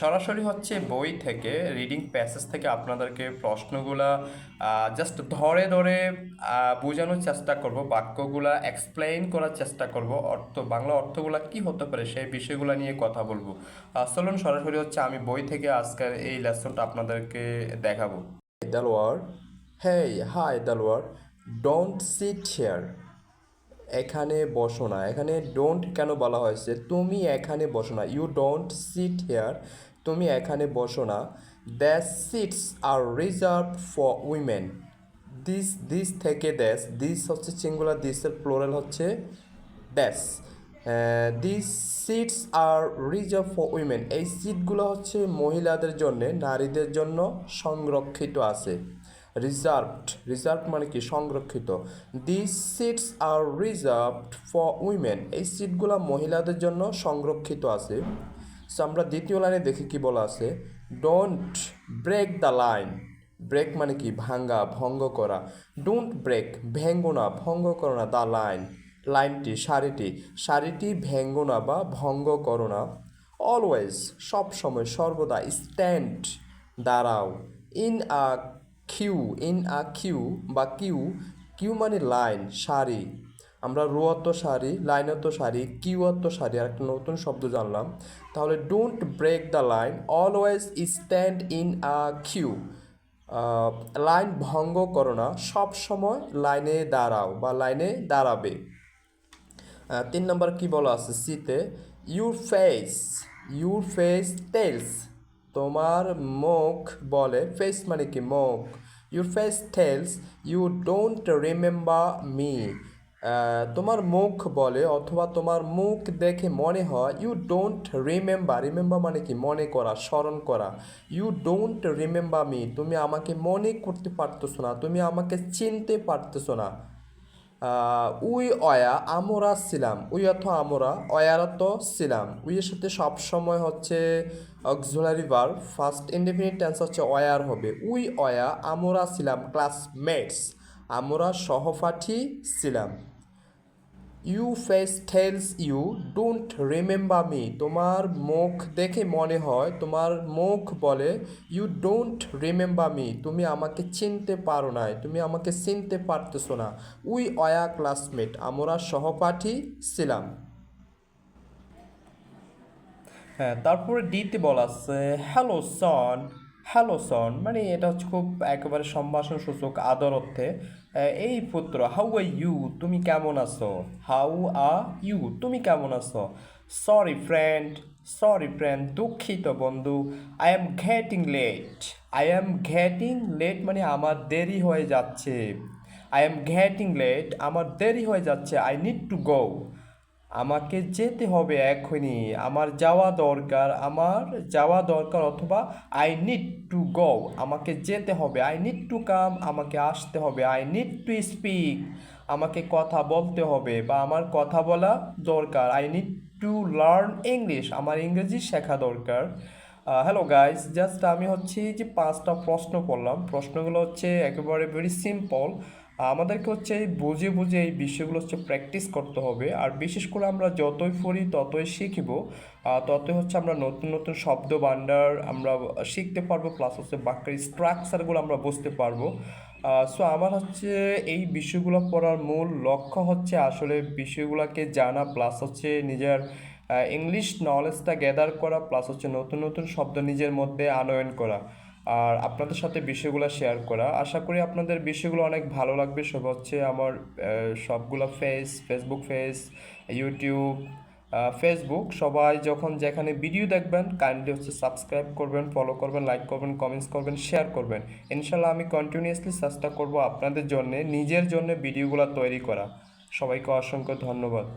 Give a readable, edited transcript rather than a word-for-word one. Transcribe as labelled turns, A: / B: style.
A: সরাসরি হচ্ছে বই থেকে রিডিং প্যাসেজ থেকে আপনাদেরকে প্রশ্নগুলা জাস্ট ধরে ধরে বোঝানোর চেষ্টা করব, বাক্যগুলা এক্সপ্লেইন করার চেষ্টা করব, বাংলা অর্থগুলা কি হতে পারে সেই বিষয়গুলো নিয়ে কথা বলবো। চলুন সরাসরি হচ্ছে আমি বই থেকে আজকের এই লেসনটা আপনাদেরকে দেখাবো।
B: Delwar, hey hi Delwar, don't sit here. এখানে বসো না। এখানে ডোন্ট কেন বলা হয়েছে? তুমি এখানে বসো না, ইউ ডোন্ট সিট হেয়ার। তুমি এখানে বসো না। The seats are reserved for women. This থেকে দিস হচ্ছে সিঙ্গুলার, দিসের প্লোরাল হচ্ছে dash. This seats are reserved for women. এই সিটগুলো হচ্ছে মহিলাদের জন্য, নারীদের জন্য সংরক্ষিত আছে। রিজার্ভড মানে কি? সংরক্ষিত। This seats are reserved for women. এই সিটগুলো মহিলাদের জন্য সংরক্ষিত আছে। সো আমরা দ্বিতীয় লাইনে দেখি কি বলা আছে। Don't break the line. Break মানে কি? ভাঙ্গা, ভঙ্গ করা। ডোন্ট ব্রেক, ভেঙ্গো না, ভঙ্গ করো না, দ্য লাইন, লাইনটি, সারিটি ভেঙ্গো না বা ভঙ্গ করো না। অলওয়েজ, সব সময়, সর্বদা। স্ট্যান্ড, দাঁড়াও। ইন আ কিউ বা কিউ মানে লাইন, সারি। আমরা রোয়াত্ম সারি, লাইনত সারি, কিউয়াত্ম সারি, আর একটা নতুন শব্দ জানলাম। তাহলে don't break the line, always stand in a queue. লাইন ভঙ্গ করো না, সব সময় লাইনে দাঁড়াও বা লাইনে দাঁড়াবে। 3 নম্বর কি বলা আছে সিতে? Your face, your face tells. তোমার মুখ বলে, ফেস মানে কি? মুখ। Your face tells you don't remember me. তোমার মুখ বলে অথবা তোমার মুখ দেখে মনে হয়, ইউ ডোন্ট রিমেম্বার মানে কি? মনে করা, স্মরণ করা। ইউ ডোন্ট রিমেম্বার মি, তুমি আমাকে মনে করতে পারতেছো না, তুমি আমাকে চিনতে পারতেছো না। উই অয়া, আমরা ছিলাম। উই অর্থ আমরা, অয়ার অর্থ ছিলাম। উইয়ের সাথে সবসময় হচ্ছে auxiliary verb, first indefinite tense হচ্ছে অয়ার হবে। উই অয়া, আমরা ছিলাম ক্লাসমেটস, আমরা সহপাঠী ছিলাম। You face tells you don't remember me, তোমার মুখ দেখে মনে হয়, তোমার মুখ বলে, ইউ ডোন্ট রিমেম্বার মি, তুমি আমাকে চিনতে পারো নাই, তুমি আমাকে চিনতে পারতেছো না। উই অয়া ক্লাসমেট, আমরা সহপাঠী ছিলাম।
A: হ্যাঁ, তারপরে ডিতে বলা আছে হ্যালো সন। হ্যালো সন মানে এটা হচ্ছে খুব একেবারে সম্ভাষণ সূচক, আদর অর্থে। এই পুত্র, হাউ আর ইউ, তুমি কেমন আছো? হাউ আর ইউ, তুমি কেমন আছো? সরি ফ্রেন্ড, সরি ফ্রেন্ড, দুঃখিত বন্ধু। I am getting late. I am getting late মানে আমার দেরি হয়ে যাচ্ছে। আই এম গেটিং লেট, আমার দেরি হয়ে যাচ্ছে। আই নিড টু গো, আমাকে যেতে হবে এখনই, আমার যাওয়া দরকার, আমার যাওয়া দরকার, অথবা আই নিড টু গো, আমাকে যেতে হবে। আই নিড টু কাম, আমাকে আসতে হবে। আই নিড টু স্পিক, আমাকে কথা বলতে হবে বা আমার কথা বলা দরকার। I need to learn English, আমার ইংরেজি শেখা দরকার। হ্যালো গাইস, জাস্ট আমি হচ্ছে যে 5টা প্রশ্ন করলাম। প্রশ্নগুলো হচ্ছে একেবারে ভেরি সিম্পল। আমাদেরকে হচ্ছে বুঝে বুঝে এই বিষয়গুলো হচ্ছে প্র্যাকটিস করতে হবে। আর বিশেষ করে আমরা যতই পড়ি ততই শিখব, ততই হচ্ছে আমরা নতুন নতুন শব্দ ভাণ্ডার আমরা শিখতে পারবো, প্লাস হচ্ছে বাক্যের স্ট্রাকচারগুলো আমরা বুঝতে পারবো। সো আমার হচ্ছে এই বিষয়গুলো পড়ার মূল লক্ষ্য হচ্ছে আসলে বিষয়গুলোকে জানা, প্লাস হচ্ছে নিজের ইংলিশ নলেজটা গ্যাদার করা, প্লাস হচ্ছে নতুন নতুন শব্দ নিজের মধ্যে আনয়ন করা, আর আপনাদের সাথে বিষয়গুলো শেয়ার করা। আশা করি আপনাদের বিষয়গুলো অনেক ভালো লাগবে। সব হচ্ছে আমার সবগুলো ফেসবুক পেজ, ইউটিউব, ফেসবুক, সবাই যখন যেখানে ভিডিও দেখবেন কাইন্ডলি হচ্ছে সাবস্ক্রাইব করবেন, ফলো করবেন, লাইক করবেন, কমেন্টস করবেন, শেয়ার করবেন। ইনশাল্লাহ আমি কন্টিনিউয়াসলি চেষ্টা করব আপনাদের জন্য, নিজের জন্য ভিডিওগুলো তৈরি করা। সবাইকে অসংখ্য ধন্যবাদ।